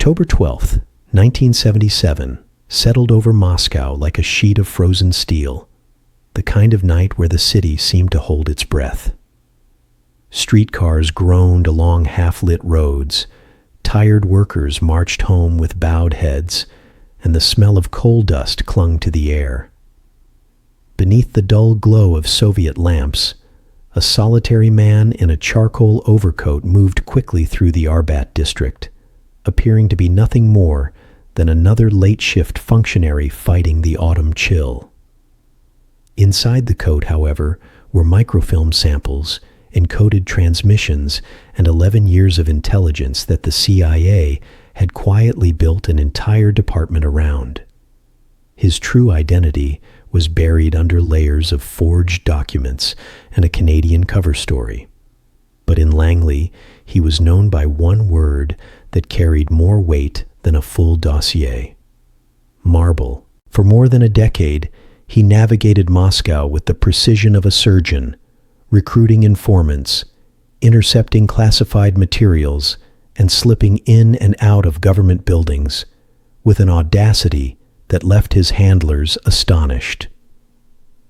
October 12th, 1977, settled over Moscow like a sheet of frozen steel, the kind of night where the city seemed to hold its breath. Streetcars groaned along half-lit roads, tired workers marched home with bowed heads, and the smell of coal dust clung to the air. Beneath the dull glow of Soviet lamps, a solitary man in a charcoal overcoat moved quickly through the Arbat district, appearing to be nothing more than another late-shift functionary fighting the autumn chill. Inside the coat, however, were microfilm samples, encoded transmissions, and 11 years of intelligence that the CIA had quietly built an entire department around. His true identity was buried under layers of forged documents and a Canadian cover story. But in Langley, he was known by one word that carried more weight than a full dossier: marble. For more than a decade, he navigated Moscow with the precision of a surgeon, recruiting informants, intercepting classified materials, and slipping in and out of government buildings with an audacity that left his handlers astonished.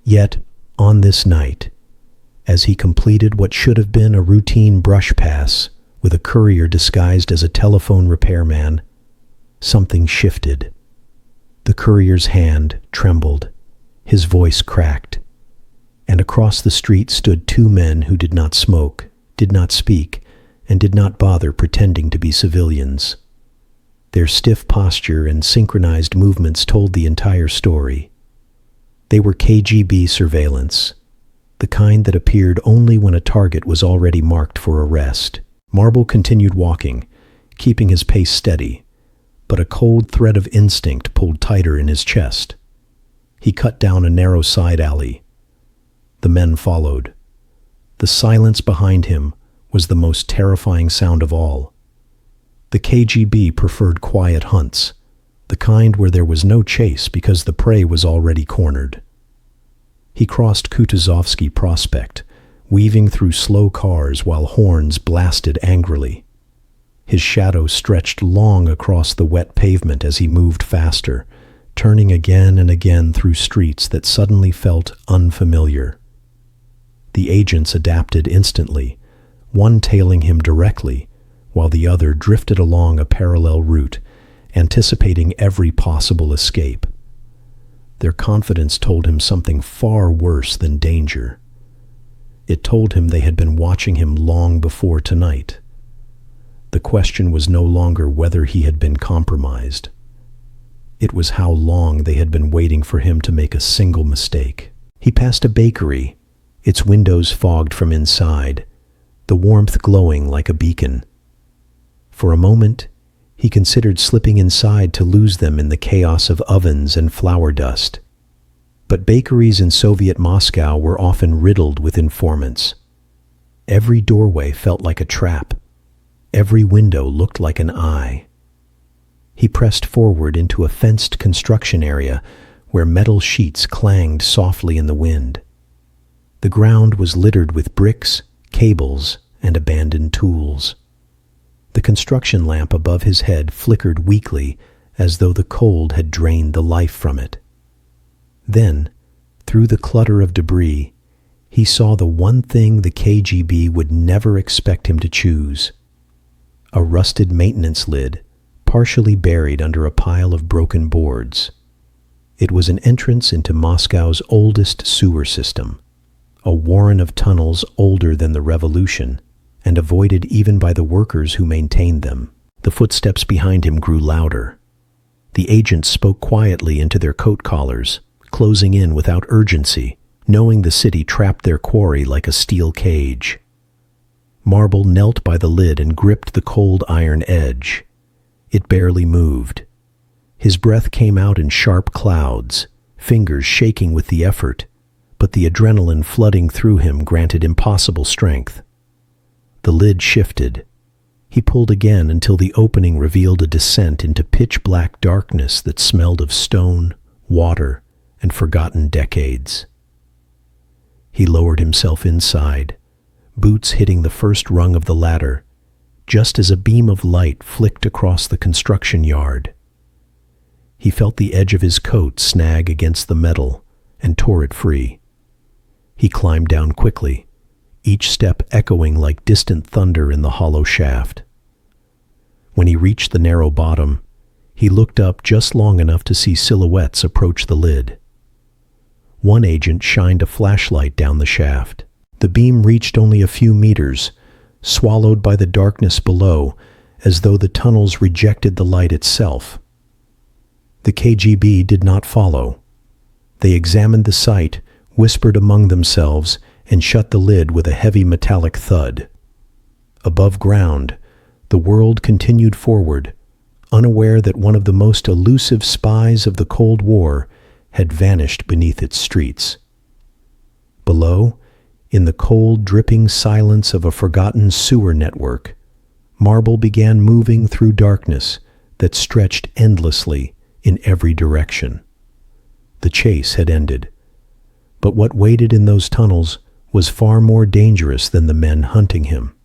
Yet, on this night, as he completed what should have been a routine brush pass with a courier disguised as a telephone repairman, something shifted. The courier's hand trembled, his voice cracked, and across the street stood two men who did not smoke, did not speak, and did not bother pretending to be civilians. Their stiff posture and synchronized movements told the entire story. They were KGB surveillance, the kind that appeared only when a target was already marked for arrest. Marble continued walking, keeping his pace steady, but a cold thread of instinct pulled tighter in his chest. He cut down a narrow side alley. The men followed. The silence behind him was the most terrifying sound of all. The KGB preferred quiet hunts, the kind where there was no chase because the prey was already cornered. He crossed Kutuzovsky Prospect, weaving through slow cars while horns blasted angrily. His shadow stretched long across the wet pavement as he moved faster, turning again and again through streets that suddenly felt unfamiliar. The agents adapted instantly, one tailing him directly, while the other drifted along a parallel route, anticipating every possible escape. Their confidence told him something far worse than danger. It told him they had been watching him long before tonight. The question was no longer whether he had been compromised. It was how long they had been waiting for him to make a single mistake. He passed a bakery, its windows fogged from inside, the warmth glowing like a beacon. For a moment, he considered slipping inside to lose them in the chaos of ovens and flour dust. But bakeries in Soviet Moscow were often riddled with informants. Every doorway felt like a trap. Every window looked like an eye. He pressed forward into a fenced construction area where metal sheets clanged softly in the wind. The ground was littered with bricks, cables, and abandoned tools. The construction lamp above his head flickered weakly as though the cold had drained the life from it. Then, through the clutter of debris, he saw the one thing the KGB would never expect him to choose: a rusted maintenance lid, partially buried under a pile of broken boards. It was an entrance into Moscow's oldest sewer system, a warren of tunnels older than the revolution, and avoided even by the workers who maintained them. The footsteps behind him grew louder. The agents spoke quietly into their coat collars, closing in without urgency, knowing the city trapped their quarry like a steel cage. Marble knelt by the lid and gripped the cold iron edge. It barely moved. His breath came out in sharp clouds, fingers shaking with the effort, but the adrenaline flooding through him granted impossible strength. The lid shifted. He pulled again until the opening revealed a descent into pitch-black darkness that smelled of stone, water, and forgotten decades. He lowered himself inside, boots hitting the first rung of the ladder, just as a beam of light flicked across the construction yard. He felt the edge of his coat snag against the metal and tore it free. He climbed down quickly, each step echoing like distant thunder in the hollow shaft. When he reached the narrow bottom, he looked up just long enough to see silhouettes approach the lid. One agent shined a flashlight down the shaft. The beam reached only a few meters, swallowed by the darkness below, as though the tunnels rejected the light itself. The KGB did not follow. They examined the site, whispered among themselves, and shut the lid with a heavy metallic thud. Above ground, the world continued forward, unaware that one of the most elusive spies of the Cold War had vanished beneath its streets. Below, in the cold, dripping silence of a forgotten sewer network, Marble began moving through darkness that stretched endlessly in every direction. The chase had ended, but what waited in those tunnels was far more dangerous than the men hunting him.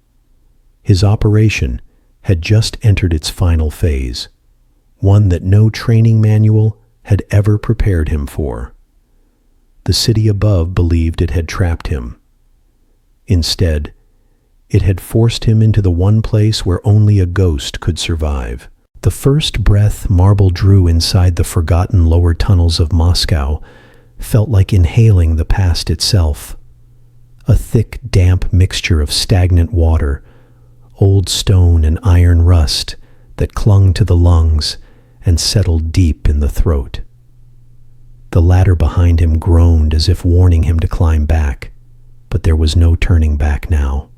His operation had just entered its final phase, one that no training manual had ever prepared him for. The city above believed it had trapped him. Instead, it had forced him into the one place where only a ghost could survive. The first breath Marble drew inside the forgotten lower tunnels of Moscow felt like inhaling the past itself. A thick, damp mixture of stagnant water, old stone and iron rust that clung to the lungs and settled deep in the throat. The ladder behind him groaned as if warning him to climb back, but there was no turning back now.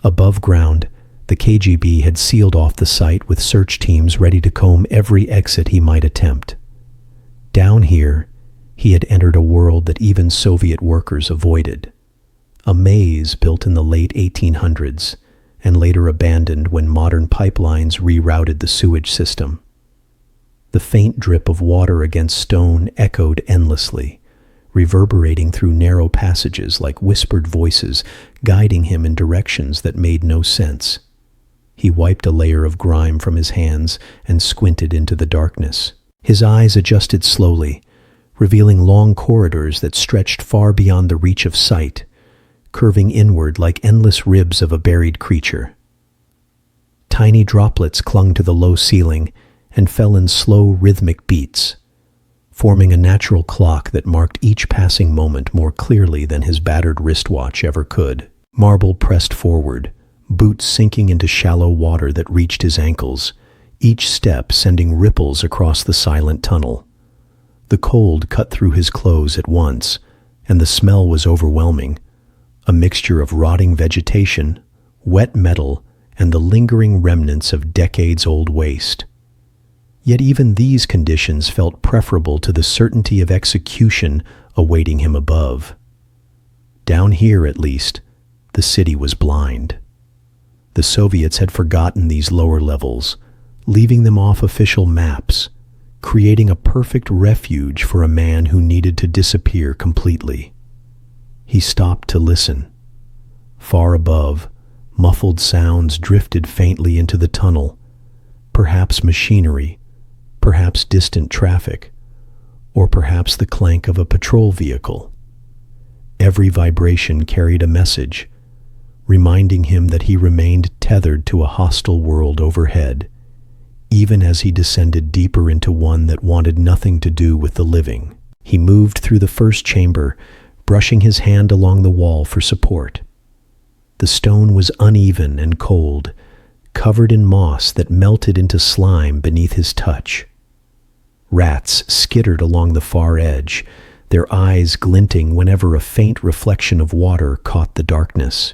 Above ground, the KGB had sealed off the site with search teams ready to comb every exit he might attempt. Down here, he had entered a world that even Soviet workers avoided. A maze built in the late 1800s and later abandoned when modern pipelines rerouted the sewage system. The faint drip of water against stone echoed endlessly, reverberating through narrow passages like whispered voices, guiding him in directions that made no sense. He wiped a layer of grime from his hands and squinted into the darkness. His eyes adjusted slowly, revealing long corridors that stretched far beyond the reach of sight, curving inward like endless ribs of a buried creature. Tiny droplets clung to the low ceiling and fell in slow rhythmic beats, forming a natural clock that marked each passing moment more clearly than his battered wristwatch ever could. Marble pressed forward, boots sinking into shallow water that reached his ankles, each step sending ripples across the silent tunnel. The cold cut through his clothes at once, and the smell was overwhelming, a mixture of rotting vegetation, wet metal, and the lingering remnants of decades-old waste. Yet even these conditions felt preferable to the certainty of execution awaiting him above. Down here, at least, the city was blind. The Soviets had forgotten these lower levels, leaving them off official maps, creating a perfect refuge for a man who needed to disappear completely. He stopped to listen. Far above, muffled sounds drifted faintly into the tunnel, perhaps machinery, perhaps distant traffic, or perhaps the clank of a patrol vehicle. Every vibration carried a message, reminding him that he remained tethered to a hostile world overhead, even as he descended deeper into one that wanted nothing to do with the living. He moved through the first chamber, brushing his hand along the wall for support. The stone was uneven and cold, covered in moss that melted into slime beneath his touch. Rats skittered along the far edge, their eyes glinting whenever a faint reflection of water caught the darkness.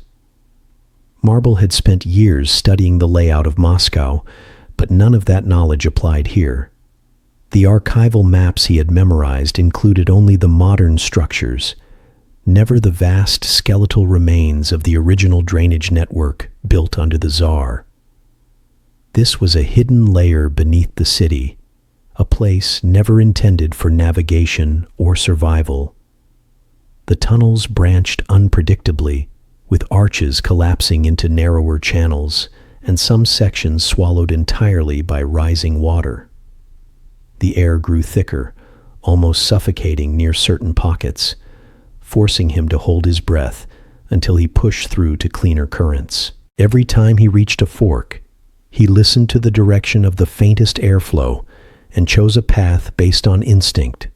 Marble had spent years studying the layout of Moscow, but none of that knowledge applied here. The archival maps he had memorized included only the modern structures, never the vast skeletal remains of the original drainage network built under the Tsar. This was a hidden layer beneath the city, a place never intended for navigation or survival. The tunnels branched unpredictably, with arches collapsing into narrower channels and some sections swallowed entirely by rising water. The air grew thicker, almost suffocating near certain pockets, forcing him to hold his breath until he pushed through to cleaner currents. Every time he reached a fork, he listened to the direction of the faintest airflow and chose a path based on instinct,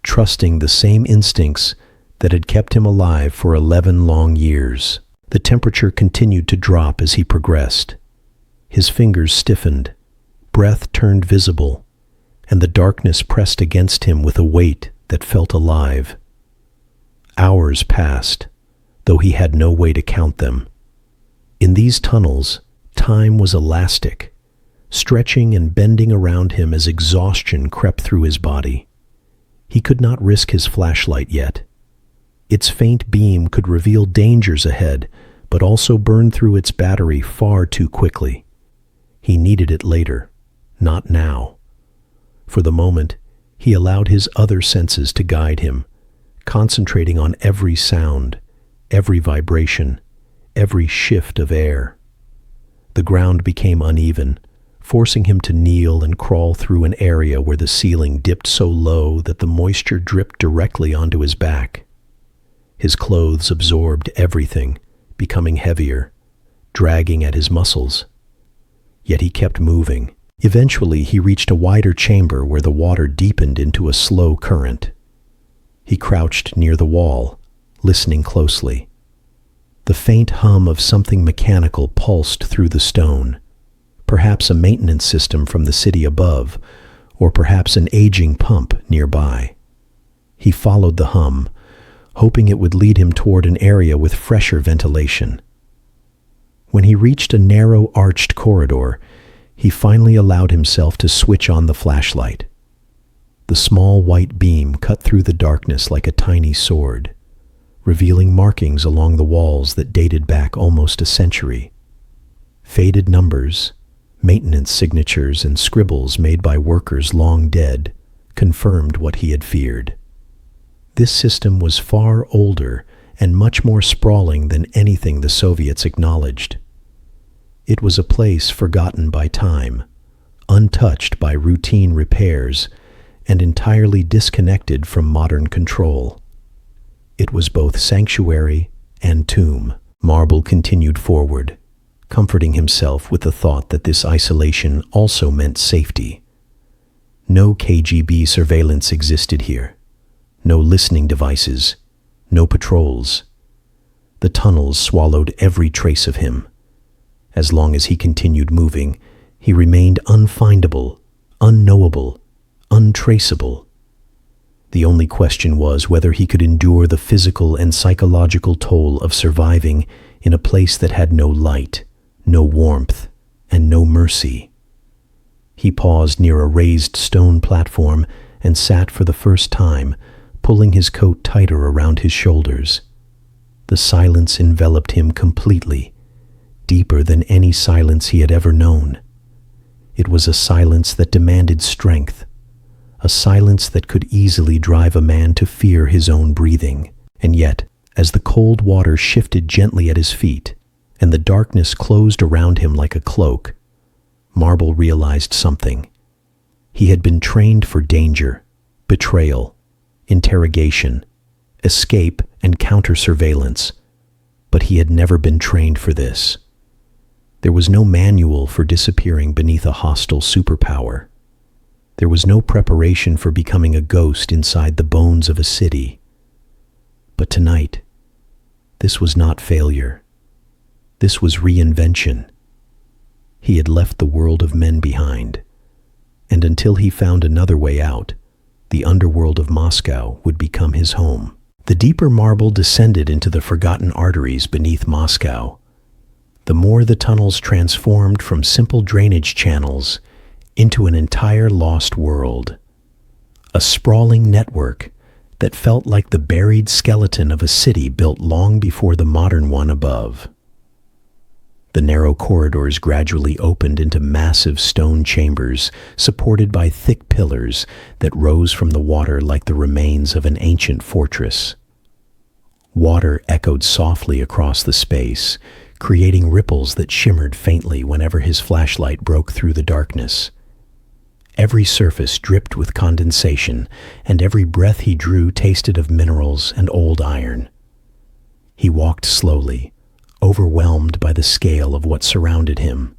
trusting the same instincts that had kept him alive for 11 long years. The temperature continued to drop as he progressed. His fingers stiffened, breath turned visible, and the darkness pressed against him with a weight that felt alive. Hours passed, though he had no way to count them. In these tunnels, time was elastic, stretching and bending around him as exhaustion crept through his body. He could not risk his flashlight yet. Its faint beam could reveal dangers ahead, but also burn through its battery far too quickly. He needed it later, not now. For the moment, he allowed his other senses to guide him, concentrating on every sound, every vibration, every shift of air. The ground became uneven, forcing him to kneel and crawl through an area where the ceiling dipped so low that the moisture dripped directly onto his back. His clothes absorbed everything, becoming heavier, dragging at his muscles. Yet he kept moving. Eventually, he reached a wider chamber where the water deepened into a slow current. He crouched near the wall, listening closely. The faint hum of something mechanical pulsed through the stone, perhaps a maintenance system from the city above, or perhaps an aging pump nearby. He followed the hum, hoping it would lead him toward an area with fresher ventilation. When he reached a narrow, arched corridor, he finally allowed himself to switch on the flashlight. The small white beam cut through the darkness like a tiny sword, revealing markings along the walls that dated back almost a century. Faded numbers, maintenance signatures, and scribbles made by workers long dead confirmed what he had feared. This system was far older and much more sprawling than anything the Soviets acknowledged. It was a place forgotten by time, untouched by routine repairs, and entirely disconnected from modern control. It was both sanctuary and tomb. Marble continued forward, comforting himself with the thought that this isolation also meant safety. No KGB surveillance existed here. No listening devices, no patrols. The tunnels swallowed every trace of him. As long as he continued moving, he remained unfindable, unknowable, untraceable. The only question was whether he could endure the physical and psychological toll of surviving in a place that had no light, no warmth, and no mercy. He paused near a raised stone platform and sat for the first time, pulling his coat tighter around his shoulders. The silence enveloped him completely, deeper than any silence he had ever known. It was a silence that demanded strength, a silence that could easily drive a man to fear his own breathing. And yet, as the cold water shifted gently at his feet, and the darkness closed around him like a cloak, Marble realized something. He had been trained for danger, betrayal, interrogation, escape, and counter-surveillance, but he had never been trained for this. There was no manual for disappearing beneath a hostile superpower. There was no preparation for becoming a ghost inside the bones of a city. But tonight, this was not failure. This was reinvention. He had left the world of men behind, and until he found another way out, the underworld of Moscow would become his home. The deeper Marble descended into the forgotten arteries beneath Moscow, the more the tunnels transformed from simple drainage channels into an entire lost world. A sprawling network that felt like the buried skeleton of a city built long before the modern one above. The narrow corridors gradually opened into massive stone chambers supported by thick pillars that rose from the water like the remains of an ancient fortress. Water echoed softly across the space, creating ripples that shimmered faintly whenever his flashlight broke through the darkness. Every surface dripped with condensation, and every breath he drew tasted of minerals and old iron. He walked slowly, overwhelmed by the scale of what surrounded him.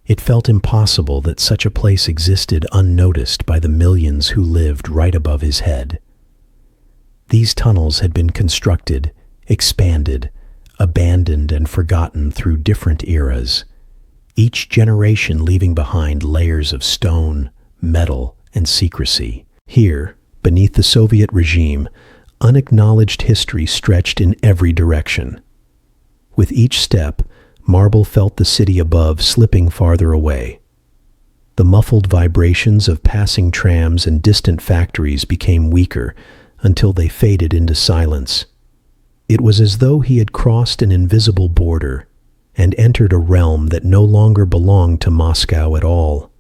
It felt impossible that such a place existed unnoticed by the millions who lived right above his head. These tunnels had been constructed, expanded, abandoned, and forgotten through different eras, each generation leaving behind layers of stone, metal, and secrecy. Here, beneath the Soviet regime, unacknowledged history stretched in every direction. With each step, Marble felt the city above slipping farther away. The muffled vibrations of passing trams and distant factories became weaker until they faded into silence. It was as though he had crossed an invisible border and entered a realm that no longer belonged to Moscow at all.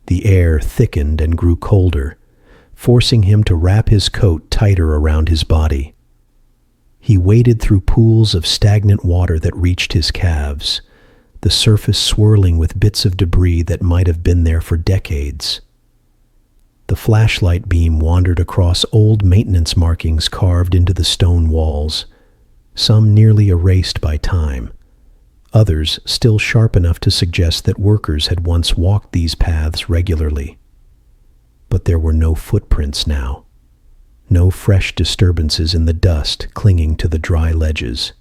The air thickened and grew colder, forcing him to wrap his coat tighter around his body. He waded through pools of stagnant water that reached his calves, the surface swirling with bits of debris that might have been there for decades. The flashlight beam wandered across old maintenance markings carved into the stone walls, some nearly erased by time, others still sharp enough to suggest that workers had once walked these paths regularly. But there were no footprints now. No fresh disturbances in the dust clinging to the dry ledges.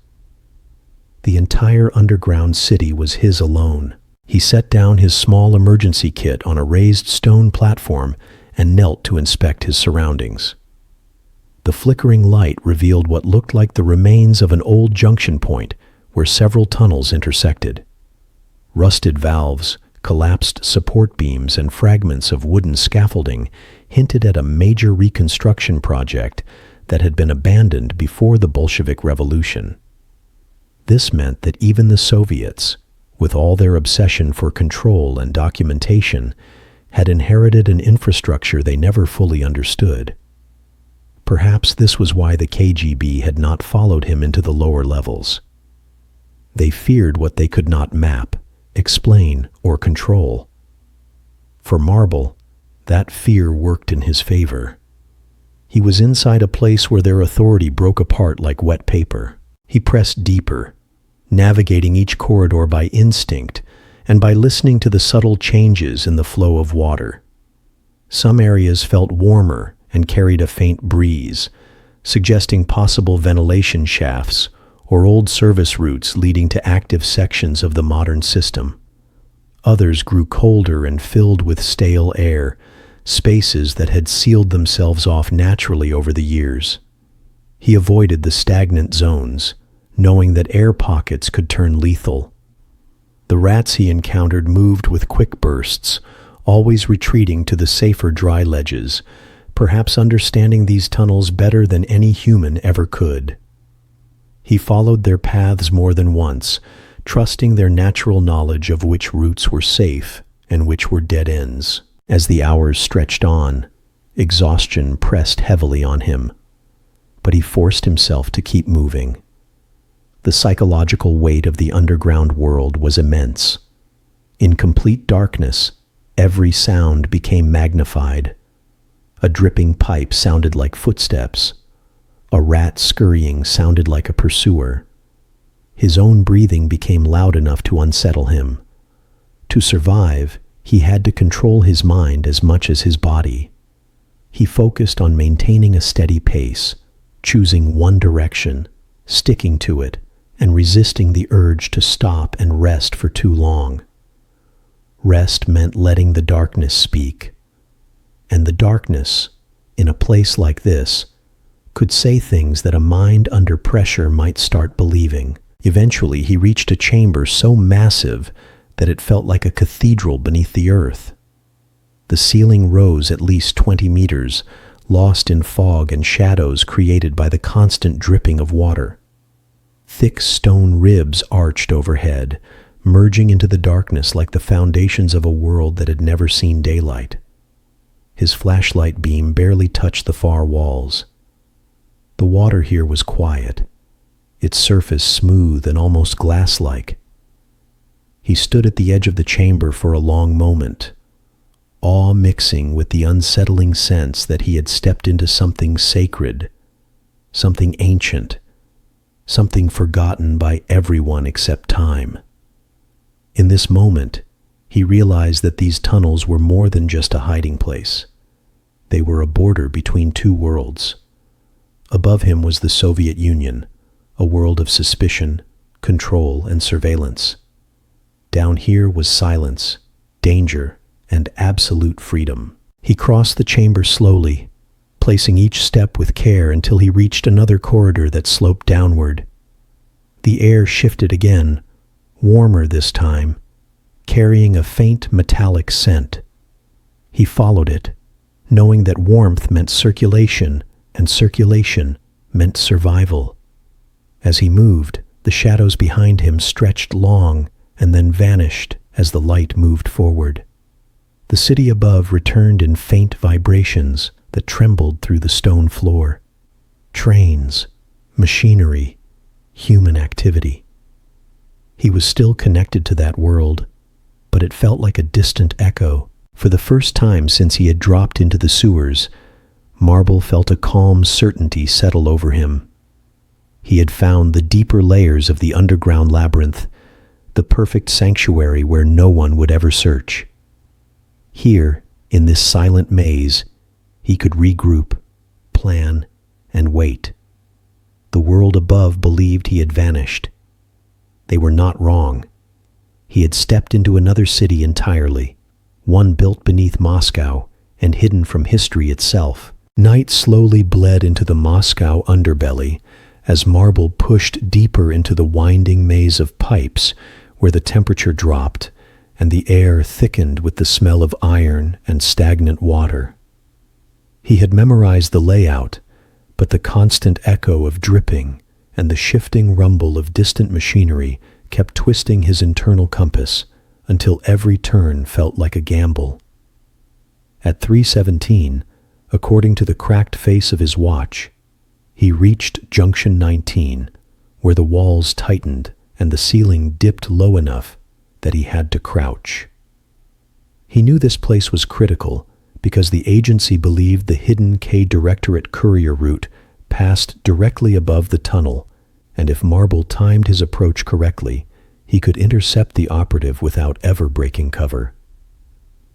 The entire underground city was his alone. He set down his small emergency kit on a raised stone platform and knelt to inspect his surroundings. The flickering light revealed what looked like the remains of an old junction point where several tunnels intersected. Rusted valves, collapsed support beams, and fragments of wooden scaffolding hinted at a major reconstruction project that had been abandoned before the Bolshevik Revolution. This meant that even the Soviets, with all their obsession for control and documentation, had inherited an infrastructure they never fully understood. Perhaps this was why the KGB had not followed him into the lower levels. They feared what they could not map, explain, or control. For Marble, that fear worked in his favor. He was inside a place where their authority broke apart like wet paper. He pressed deeper, navigating each corridor by instinct and by listening to the subtle changes in the flow of water. Some areas felt warmer and carried a faint breeze, suggesting possible ventilation shafts or old service routes leading to active sections of the modern system. Others grew colder and filled with stale air, spaces that had sealed themselves off naturally over the years. He avoided the stagnant zones, knowing that air pockets could turn lethal. The rats he encountered moved with quick bursts, always retreating to the safer dry ledges, perhaps understanding these tunnels better than any human ever could. He followed their paths more than once, trusting their natural knowledge of which routes were safe and which were dead ends. As the hours stretched on, exhaustion pressed heavily on him, but he forced himself to keep moving. The psychological weight of the underground world was immense. In complete darkness, every sound became magnified. A dripping pipe sounded like footsteps. A rat scurrying sounded like a pursuer. His own breathing became loud enough to unsettle him. To survive, he had to control his mind as much as his body. He focused on maintaining a steady pace, choosing one direction, sticking to it, and resisting the urge to stop and rest for too long. Rest meant letting the darkness speak. And the darkness, in a place like this, could say things that a mind under pressure might start believing. Eventually, he reached a chamber so massive that it felt like a cathedral beneath the earth. The ceiling rose at least 20 meters, lost in fog and shadows created by the constant dripping of water. Thick stone ribs arched overhead, merging into the darkness like the foundations of a world that had never seen daylight. His flashlight beam barely touched the far walls. The water here was quiet. its surface smooth and almost glass-like. He stood at the edge of the chamber for a long moment, awe mixing with the unsettling sense that he had stepped into something sacred, something ancient, something forgotten by everyone except time. In this moment, he realized that these tunnels were more than just a hiding place. They were a border between two worlds. Above him was the Soviet Union, a world of suspicion, control, and surveillance. Down here was silence, danger, and absolute freedom. He crossed the chamber slowly, placing each step with care until he reached another corridor that sloped downward. The air shifted again, warmer this time, carrying a faint metallic scent. He followed it, knowing that warmth meant circulation, and circulation meant survival. As he moved, the shadows behind him stretched long and then vanished as the light moved forward. The city above returned in faint vibrations that trembled through the stone floor. Trains, machinery, human activity. He was still connected to that world, but it felt like a distant echo. For the first time since he had dropped into the sewers, Marble felt a calm certainty settle over him. He had found the deeper layers of the underground labyrinth, the perfect sanctuary where no one would ever search. Here, in this silent maze, he could regroup, plan, and wait. The world above believed he had vanished. They were not wrong. He had stepped into another city entirely, one built beneath Moscow and hidden from history itself. Night slowly bled into the Moscow underbelly as Marble pushed deeper into the winding maze of pipes where the temperature dropped and the air thickened with the smell of iron and stagnant water. He had memorized the layout, but the constant echo of dripping and the shifting rumble of distant machinery kept twisting his internal compass until every turn felt like a gamble. At 3:17, according to the cracked face of his watch, he reached Junction 19, where the walls tightened and the ceiling dipped low enough that he had to crouch. He knew this place was critical because the agency believed the hidden K-Directorate courier route passed directly above the tunnel, and if Marble timed his approach correctly, he could intercept the operative without ever breaking cover.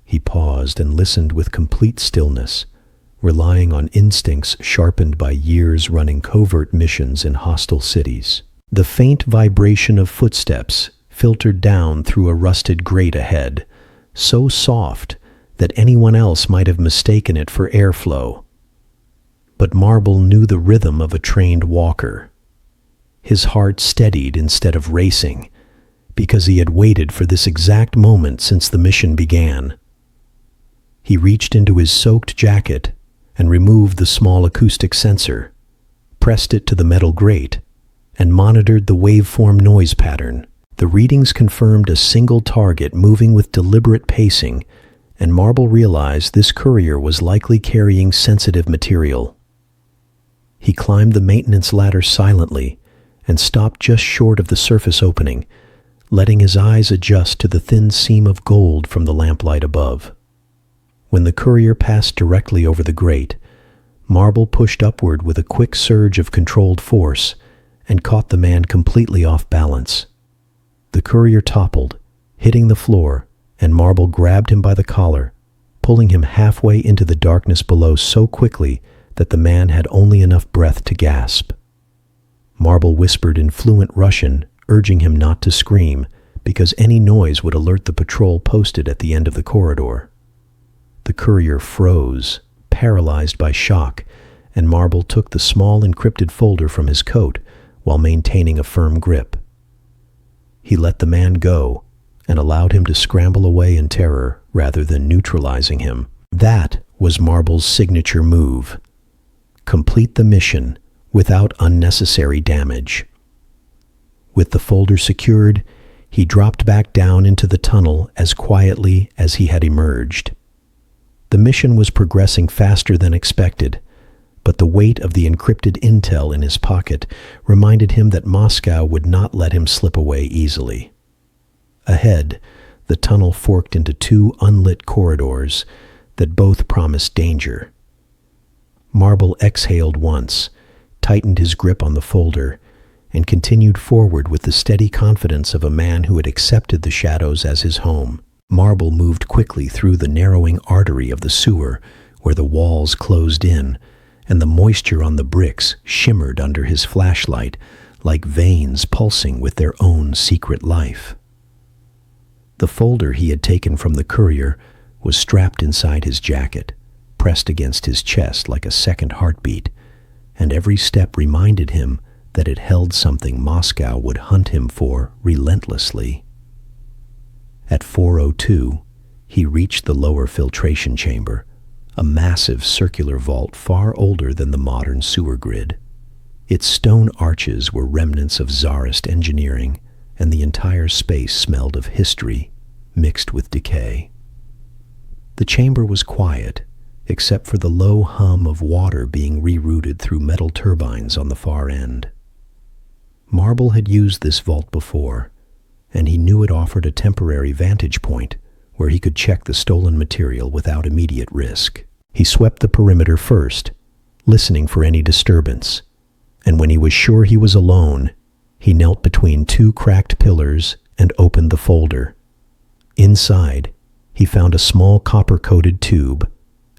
He paused and listened with complete stillness, relying on instincts sharpened by years running covert missions in hostile cities. The faint vibration of footsteps filtered down through a rusted grate ahead, so soft that anyone else might have mistaken it for airflow. But Marble knew the rhythm of a trained walker. His heart steadied instead of racing, because he had waited for this exact moment since the mission began. He reached into his soaked jacket and removed the small acoustic sensor, pressed it to the metal grate, and monitored the waveform noise pattern. The readings confirmed a single target moving with deliberate pacing, and Marble realized this courier was likely carrying sensitive material. He climbed the maintenance ladder silently and stopped just short of the surface opening, letting his eyes adjust to the thin seam of gold from the lamplight above. When the courier passed directly over the grate, Marble pushed upward with a quick surge of controlled force and caught the man completely off balance. The courier toppled, hitting the floor, and Marble grabbed him by the collar, pulling him halfway into the darkness below so quickly that the man had only enough breath to gasp. Marble whispered in fluent Russian, urging him not to scream, because any noise would alert the patrol posted at the end of the corridor. The courier froze, paralyzed by shock, and Marble took the small encrypted folder from his coat while maintaining a firm grip. He let the man go and allowed him to scramble away in terror rather than neutralizing him. That was Marble's signature move. Complete the mission without unnecessary damage. With the folder secured, he dropped back down into the tunnel as quietly as he had emerged. The mission was progressing faster than expected, but the weight of the encrypted intel in his pocket reminded him that Moscow would not let him slip away easily. Ahead, the tunnel forked into two unlit corridors that both promised danger. Marble exhaled once, tightened his grip on the folder, and continued forward with the steady confidence of a man who had accepted the shadows as his home. Marble moved quickly through the narrowing artery of the sewer where the walls closed in, and the moisture on the bricks shimmered under his flashlight like veins pulsing with their own secret life. The folder he had taken from the courier was strapped inside his jacket, pressed against his chest like a second heartbeat, and every step reminded him that it held something Moscow would hunt him for relentlessly. At 4:02, he reached the lower filtration chamber, a massive circular vault far older than the modern sewer grid. Its stone arches were remnants of Tsarist engineering, and the entire space smelled of history mixed with decay. The chamber was quiet, except for the low hum of water being rerouted through metal turbines on the far end. Marble had used this vault before, and he knew it offered a temporary vantage point where he could check the stolen material without immediate risk. He swept the perimeter first, listening for any disturbance, and when he was sure he was alone, he knelt between two cracked pillars and opened the folder. Inside, he found a small copper-coated tube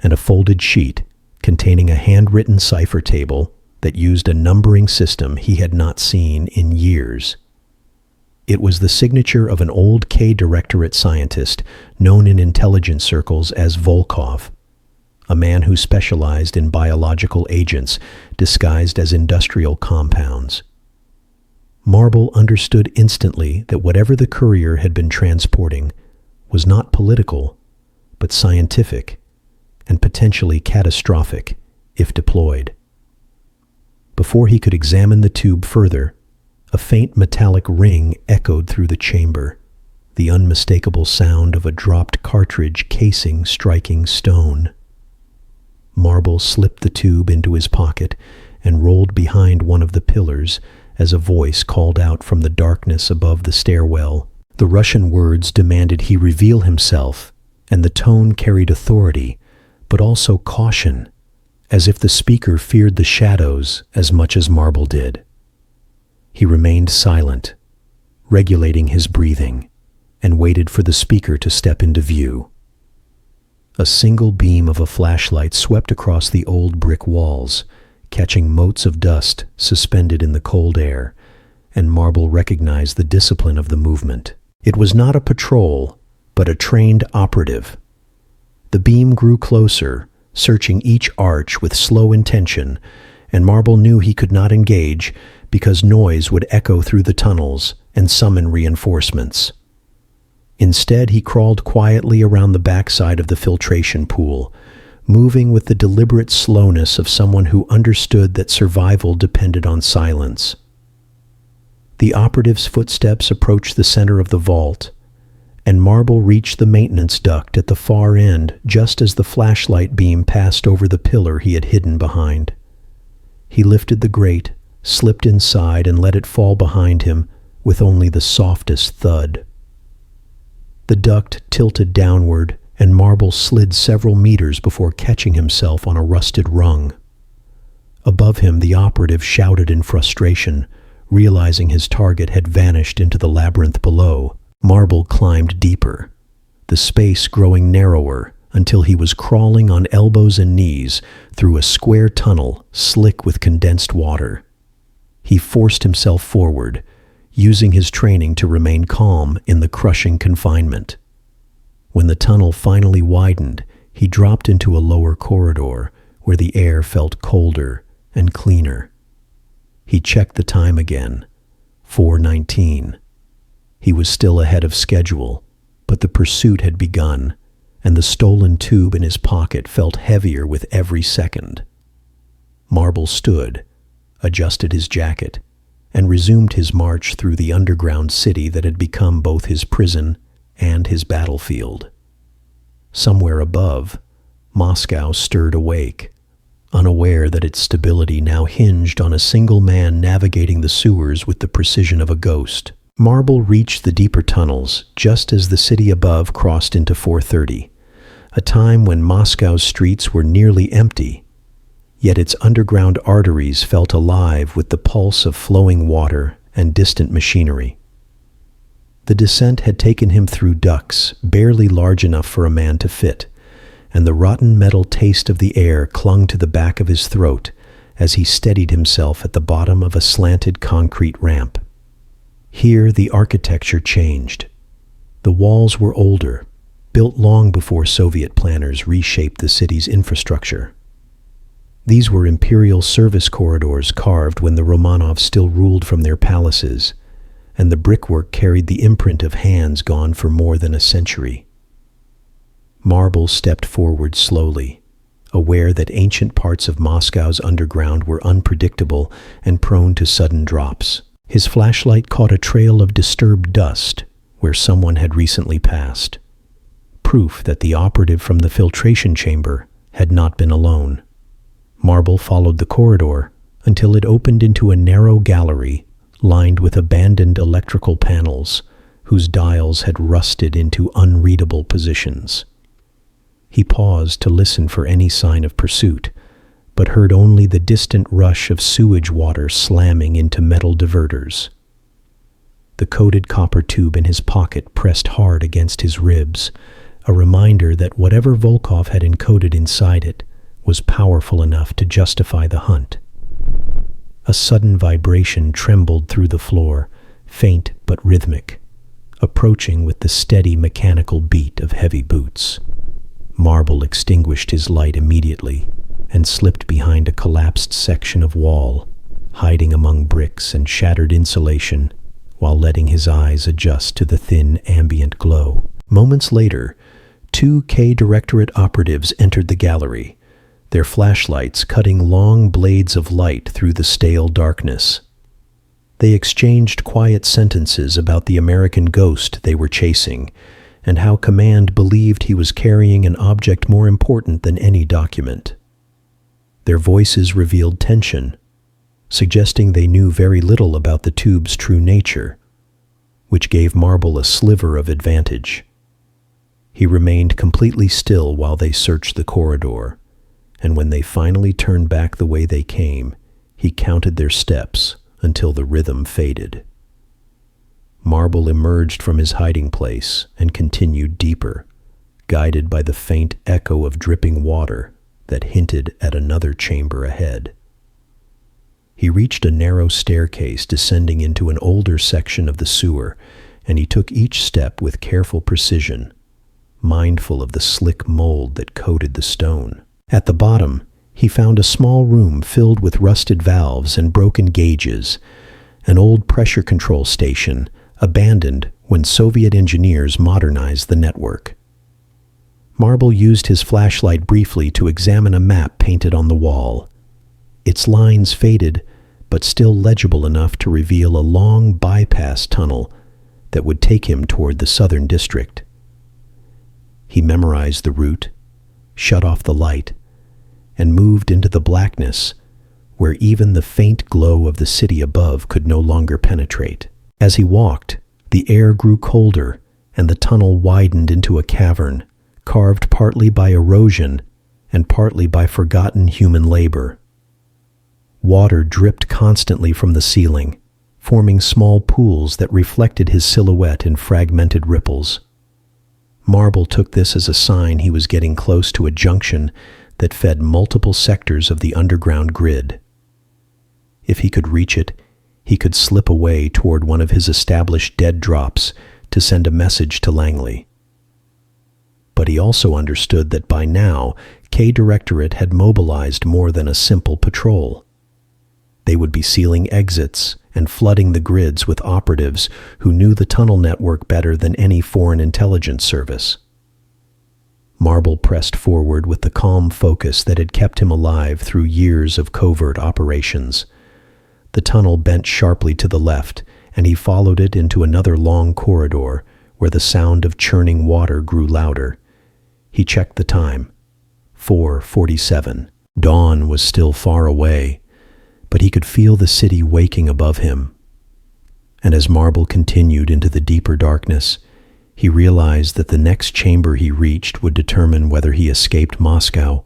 and a folded sheet containing a handwritten cipher table that used a numbering system he had not seen in years. It was the signature of an old K-Directorate scientist known in intelligence circles as Volkov, a man who specialized in biological agents disguised as industrial compounds. Marble understood instantly that whatever the courier had been transporting was not political, but scientific and potentially catastrophic if deployed. Before he could examine the tube further, a faint metallic ring echoed through the chamber, the unmistakable sound of a dropped cartridge casing striking stone. Marble slipped the tube into his pocket and rolled behind one of the pillars as a voice called out from the darkness above the stairwell. The Russian words demanded he reveal himself, and the tone carried authority, but also caution, as if the speaker feared the shadows as much as Marble did. He remained silent, regulating his breathing, and waited for the speaker to step into view. A single beam of a flashlight swept across the old brick walls, catching motes of dust suspended in the cold air, and Marble recognized the discipline of the movement. It was not a patrol, but a trained operative. The beam grew closer, searching each arch with slow intention, and Marble knew he could not engage because noise would echo through the tunnels and summon reinforcements. Instead, he crawled quietly around the backside of the filtration pool, moving with the deliberate slowness of someone who understood that survival depended on silence. The operative's footsteps approached the center of the vault, and Marble reached the maintenance duct at the far end just as the flashlight beam passed over the pillar he had hidden behind. He lifted the grate, slipped inside, and let it fall behind him with only the softest thud. The duct tilted downward, and Marble slid several meters before catching himself on a rusted rung. Above him, the operative shouted in frustration, realizing his target had vanished into the labyrinth below. Marble climbed deeper, the space growing narrower until he was crawling on elbows and knees through a square tunnel slick with condensed water. He forced himself forward, using his training to remain calm in the crushing confinement. When the tunnel finally widened, he dropped into a lower corridor where the air felt colder and cleaner. He checked the time again, 4:19. He was still ahead of schedule, but the pursuit had begun, and the stolen tube in his pocket felt heavier with every second. Marble stood, adjusted his jacket, and resumed his march through the underground city that had become both his prison and his battlefield. Somewhere above, Moscow stirred awake, unaware that its stability now hinged on a single man navigating the sewers with the precision of a ghost. Marble reached the deeper tunnels just as the city above crossed into 4:30, a time when Moscow's streets were nearly empty, yet its underground arteries felt alive with the pulse of flowing water and distant machinery. The descent had taken him through ducts barely large enough for a man to fit, and the rotten metal taste of the air clung to the back of his throat as he steadied himself at the bottom of a slanted concrete ramp. Here the architecture changed. The walls were older, built long before Soviet planners reshaped the city's infrastructure. These were imperial service corridors carved when the Romanovs still ruled from their palaces, and the brickwork carried the imprint of hands gone for more than a century. Marble stepped forward slowly, aware that ancient parts of Moscow's underground were unpredictable and prone to sudden drops. His flashlight caught a trail of disturbed dust where someone had recently passed, proof that the operative from the filtration chamber had not been alone. Marble followed the corridor until it opened into a narrow gallery lined with abandoned electrical panels whose dials had rusted into unreadable positions. He paused to listen for any sign of pursuit, but heard only the distant rush of sewage water slamming into metal diverters. The coated copper tube in his pocket pressed hard against his ribs, a reminder that whatever Volkov had encoded inside it was powerful enough to justify the hunt. A sudden vibration trembled through the floor, faint but rhythmic, approaching with the steady mechanical beat of heavy boots. Marble extinguished his light immediately and slipped behind a collapsed section of wall, hiding among bricks and shattered insulation while letting his eyes adjust to the thin ambient glow. Moments later, 2 K Directorate operatives entered the gallery, their flashlights cutting long blades of light through the stale darkness. They exchanged quiet sentences about the American ghost they were chasing, and how Command believed he was carrying an object more important than any document. Their voices revealed tension, suggesting they knew very little about the tube's true nature, which gave Marble a sliver of advantage. He remained completely still while they searched the corridor, and when they finally turned back the way they came, he counted their steps until the rhythm faded. Marble emerged from his hiding place and continued deeper, guided by the faint echo of dripping water that hinted at another chamber ahead. He reached a narrow staircase descending into an older section of the sewer, and he took each step with careful precision, mindful of the slick mold that coated the stone. At the bottom, he found a small room filled with rusted valves and broken gauges, an old pressure control station abandoned when Soviet engineers modernized the network. Marble used his flashlight briefly to examine a map painted on the wall. Its lines faded, but still legible enough to reveal a long bypass tunnel that would take him toward the southern district. He memorized the route, shut off the light, and moved into the blackness where even the faint glow of the city above could no longer penetrate. As he walked, the air grew colder and the tunnel widened into a cavern, carved partly by erosion and partly by forgotten human labor. Water dripped constantly from the ceiling, forming small pools that reflected his silhouette in fragmented ripples. Marble took this as a sign he was getting close to a junction that fed multiple sectors of the underground grid. If he could reach it, he could slip away toward one of his established dead drops to send a message to Langley. But he also understood that by now, K Directorate had mobilized more than a simple patrol. They would be sealing exits and flooding the grids with operatives who knew the tunnel network better than any foreign intelligence service. Marble pressed forward with the calm focus that had kept him alive through years of covert operations. The tunnel bent sharply to the left, and he followed it into another long corridor where the sound of churning water grew louder. He checked the time. 4:47. Dawn was still far away, but he could feel the city waking above him. And as Marble continued into the deeper darkness, he realized that the next chamber he reached would determine whether he escaped Moscow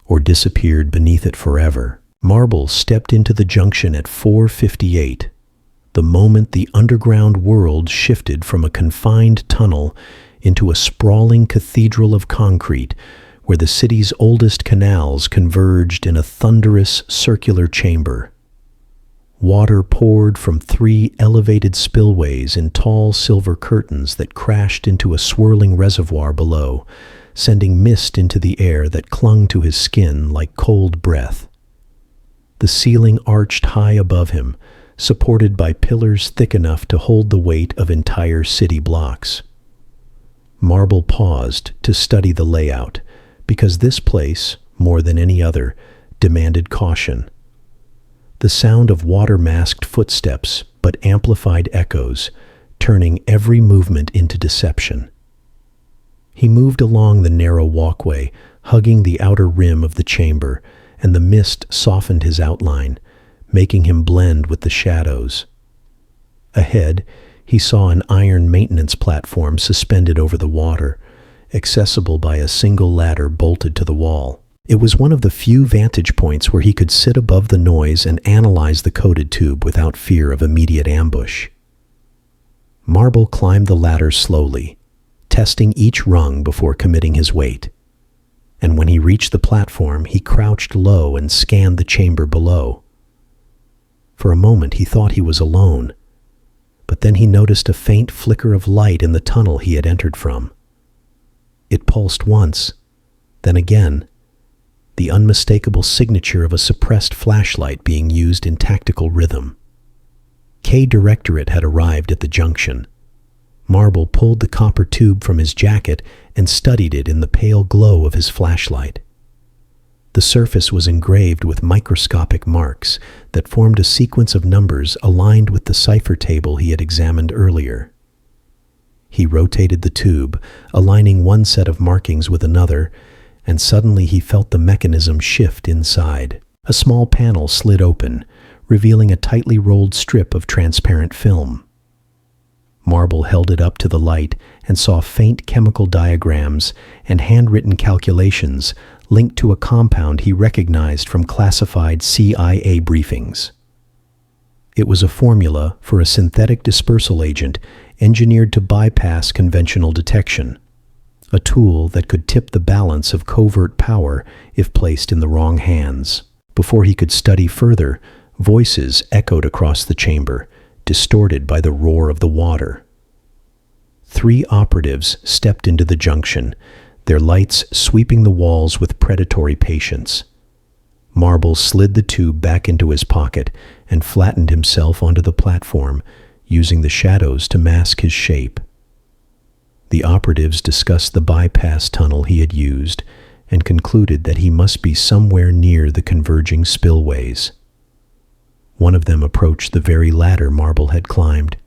or disappeared beneath it forever. Marble stepped into the junction at 4:58, the moment the underground world shifted from a confined tunnel into a sprawling cathedral of concrete where the city's oldest canals converged in a thunderous circular chamber. Water poured from 3 elevated spillways in tall silver curtains that crashed into a swirling reservoir below, sending mist into the air that clung to his skin like cold breath. The ceiling arched high above him, supported by pillars thick enough to hold the weight of entire city blocks. Marble paused to study the layout, because this place, more than any other, demanded caution. The sound of water-masked footsteps, but amplified echoes, turning every movement into deception. He moved along the narrow walkway, hugging the outer rim of the chamber, and the mist softened his outline, making him blend with the shadows. Ahead, he saw an iron maintenance platform suspended over the water, accessible by a single ladder bolted to the wall. It was one of the few vantage points where he could sit above the noise and analyze the coded tube without fear of immediate ambush. Marble climbed the ladder slowly, testing each rung before committing his weight. And when he reached the platform, he crouched low and scanned the chamber below. For a moment, he thought he was alone, but then he noticed a faint flicker of light in the tunnel he had entered from. It pulsed once, then again, the unmistakable signature of a suppressed flashlight being used in tactical rhythm. K-Directorate had arrived at the junction. Marble pulled the copper tube from his jacket and studied it in the pale glow of his flashlight. The surface was engraved with microscopic marks that formed a sequence of numbers aligned with the cipher table he had examined earlier. He rotated the tube, aligning one set of markings with another, and suddenly he felt the mechanism shift inside. A small panel slid open, revealing a tightly rolled strip of transparent film. Marble held it up to the light and saw faint chemical diagrams and handwritten calculations linked to a compound he recognized from classified CIA briefings. It was a formula for a synthetic dispersal agent engineered to bypass conventional detection, a tool that could tip the balance of covert power if placed in the wrong hands. Before he could study further, voices echoed across the chamber, distorted by the roar of the water. 3 operatives stepped into the junction, their lights sweeping the walls with predatory patience. Marble slid the tube back into his pocket and flattened himself onto the platform, using the shadows to mask his shape. The operatives discussed the bypass tunnel he had used and concluded that he must be somewhere near the converging spillways. One of them approached the very ladder Marble had climbed,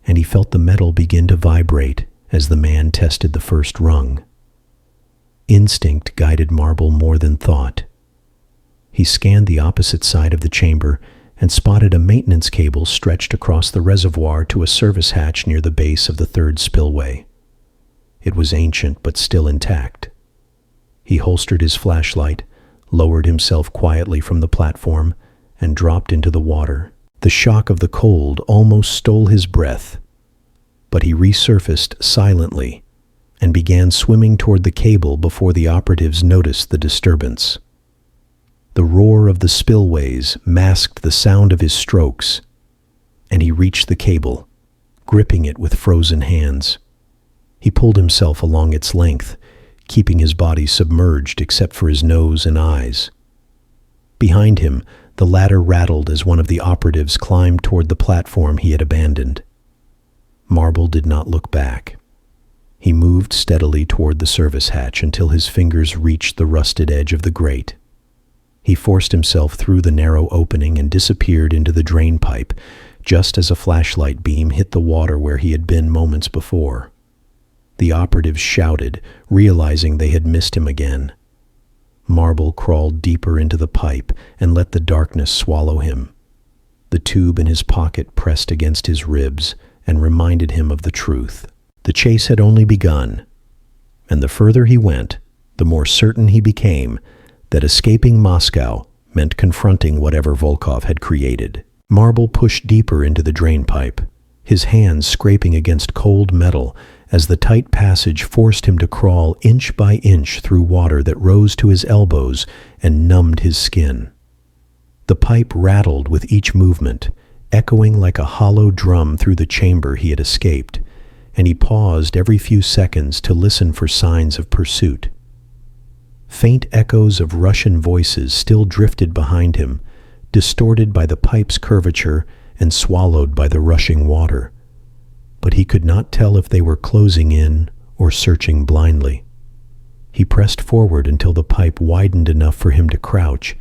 and he felt the metal begin to vibrate as the man tested the first rung. Instinct guided Marble more than thought. He scanned the opposite side of the chamber and spotted a maintenance cable stretched across the reservoir to a service hatch near the base of the 3rd spillway. It was ancient but still intact. He holstered his flashlight, lowered himself quietly from the platform, and dropped into the water. The shock of the cold almost stole his breath, but he resurfaced silently and began swimming toward the cable before the operatives noticed the disturbance. The roar of the spillways masked the sound of his strokes, and he reached the cable, gripping it with frozen hands. He pulled himself along its length, keeping his body submerged except for his nose and eyes. Behind him, the ladder rattled as one of the operatives climbed toward the platform he had abandoned. Marble did not look back. He moved steadily toward the service hatch until his fingers reached the rusted edge of the grate. He forced himself through the narrow opening and disappeared into the drain pipe, just as a flashlight beam hit the water where he had been moments before. The operatives shouted, realizing they had missed him again. Marble crawled deeper into the pipe and let the darkness swallow him. The tube in his pocket pressed against his ribs and reminded him of the truth. The chase had only begun, and the further he went, the more certain he became that escaping Moscow meant confronting whatever Volkov had created. Marble pushed deeper into the drain pipe, his hands scraping against cold metal as the tight passage forced him to crawl inch by inch through water that rose to his elbows and numbed his skin. The pipe rattled with each movement, echoing like a hollow drum through the chamber he had escaped, and he paused every few seconds to listen for signs of pursuit. Faint echoes of Russian voices still drifted behind him, distorted by the pipe's curvature and swallowed by the rushing water. But he could not tell if they were closing in or searching blindly. He pressed forward until the pipe widened enough for him to crouch,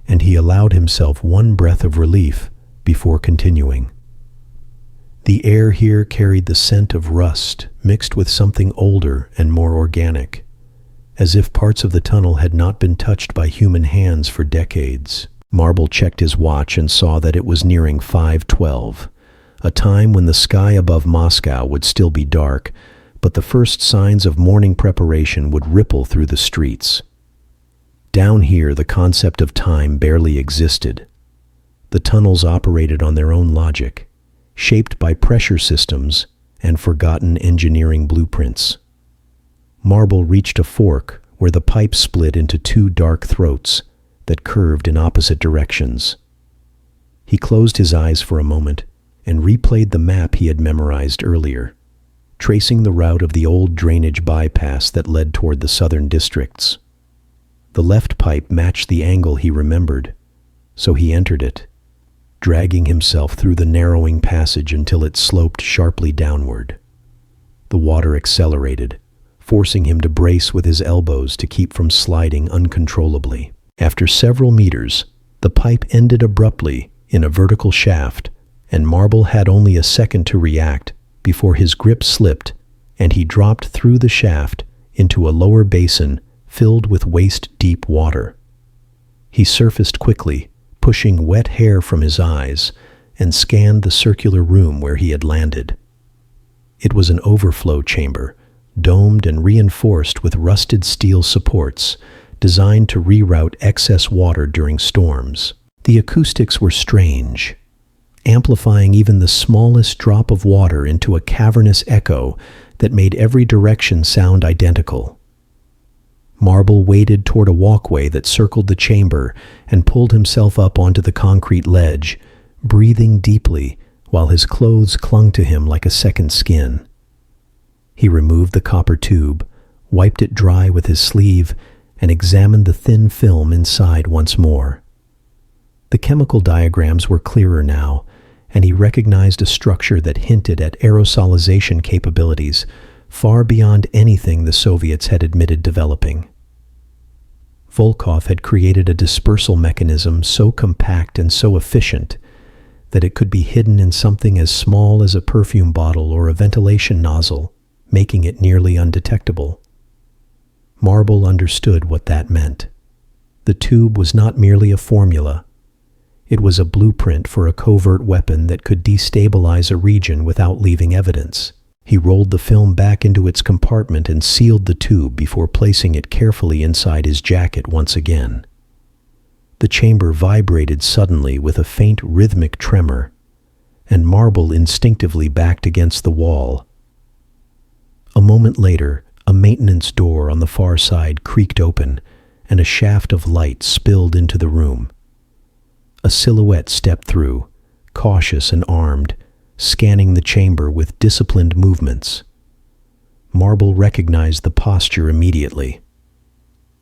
and he allowed himself one breath of relief before continuing. The air here carried the scent of rust mixed with something older and more organic, as if parts of the tunnel had not been touched by human hands for decades. Marble checked his watch and saw that it was nearing 5:12, a time when the sky above Moscow would still be dark, but the first signs of morning preparation would ripple through the streets. Down here, the concept of time barely existed. The tunnels operated on their own logic, shaped by pressure systems and forgotten engineering blueprints. Marble reached a fork where the pipe split into two dark throats that curved in opposite directions. He closed his eyes for a moment and replayed the map he had memorized earlier, tracing the route of the old drainage bypass that led toward the southern districts. The left pipe matched the angle he remembered, so he entered it, dragging himself through the narrowing passage until it sloped sharply downward. The water accelerated, forcing him to brace with his elbows to keep from sliding uncontrollably. After several meters, the pipe ended abruptly in a vertical shaft, and Marble had only a second to react before his grip slipped and he dropped through the shaft into a lower basin filled with waist-deep water. He surfaced quickly, pushing wet hair from his eyes, and scanned the circular room where he had landed. It was an overflow chamber, domed and reinforced with rusted steel supports, designed to reroute excess water during storms. The acoustics were strange, amplifying even the smallest drop of water into a cavernous echo that made every direction sound identical. Marble waded toward a walkway that circled the chamber and pulled himself up onto the concrete ledge, breathing deeply while his clothes clung to him like a second skin. He removed the copper tube, wiped it dry with his sleeve, and examined the thin film inside once more. The chemical diagrams were clearer now, and he recognized a structure that hinted at aerosolization capabilities far beyond anything the Soviets had admitted developing. Volkov had created a dispersal mechanism so compact and so efficient that it could be hidden in something as small as a perfume bottle or a ventilation nozzle, making it nearly undetectable. Marble understood what that meant. The tube was not merely a formula. It was a blueprint for a covert weapon that could destabilize a region without leaving evidence. He rolled the film back into its compartment and sealed the tube before placing it carefully inside his jacket once again. The chamber vibrated suddenly with a faint rhythmic tremor, and Marble instinctively backed against the wall. A moment later, a maintenance door on the far side creaked open, and a shaft of light spilled into the room. A silhouette stepped through, cautious and armed, scanning the chamber with disciplined movements. Marble recognized the posture immediately.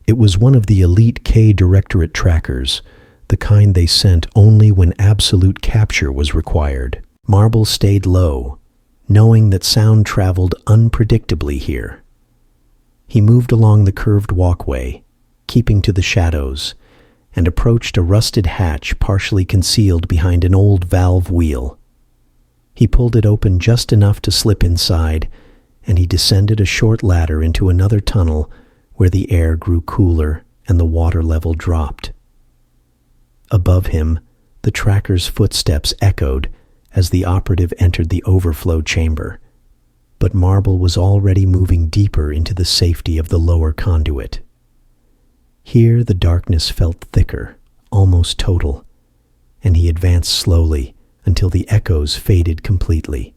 It was one of the elite K Directorate trackers, the kind they sent only when absolute capture was required. Marble stayed low, knowing that sound traveled unpredictably here. He moved along the curved walkway, keeping to the shadows, and approached a rusted hatch partially concealed behind an old valve wheel. He pulled it open just enough to slip inside, and he descended a short ladder into another tunnel where the air grew cooler and the water level dropped. Above him, the tracker's footsteps echoed as the operative entered the overflow chamber, but Marble was already moving deeper into the safety of the lower conduit. Here the darkness felt thicker, almost total, and he advanced slowly until the echoes faded completely.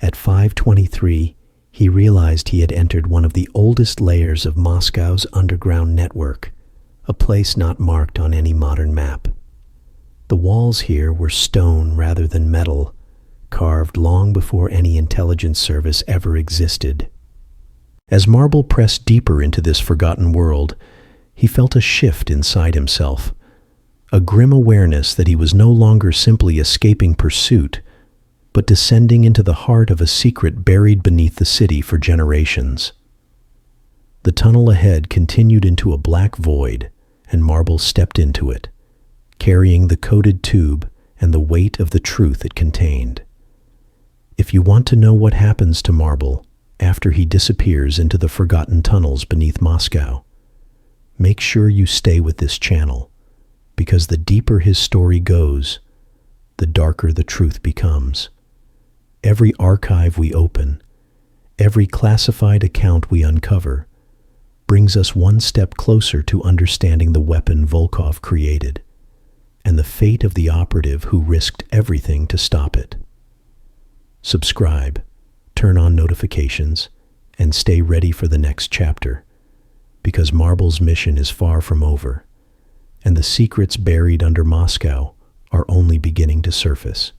At 5:23, he realized he had entered one of the oldest layers of Moscow's underground network, a place not marked on any modern map. The walls here were stone rather than metal, carved long before any intelligence service ever existed. As Marble pressed deeper into this forgotten world, he felt a shift inside himself, a grim awareness that he was no longer simply escaping pursuit, but descending into the heart of a secret buried beneath the city for generations. The tunnel ahead continued into a black void, and Marble stepped into it, carrying the coded tube and the weight of the truth it contained. If you want to know what happens to Marble after he disappears into the forgotten tunnels beneath Moscow, make sure you stay with this channel, because the deeper his story goes, the darker the truth becomes. Every archive we open, every classified account we uncover, brings us one step closer to understanding the weapon Volkov created, and the fate of the operative who risked everything to stop it. Subscribe, turn on notifications, and stay ready for the next chapter, because Marble's mission is far from over, and the secrets buried under Moscow are only beginning to surface.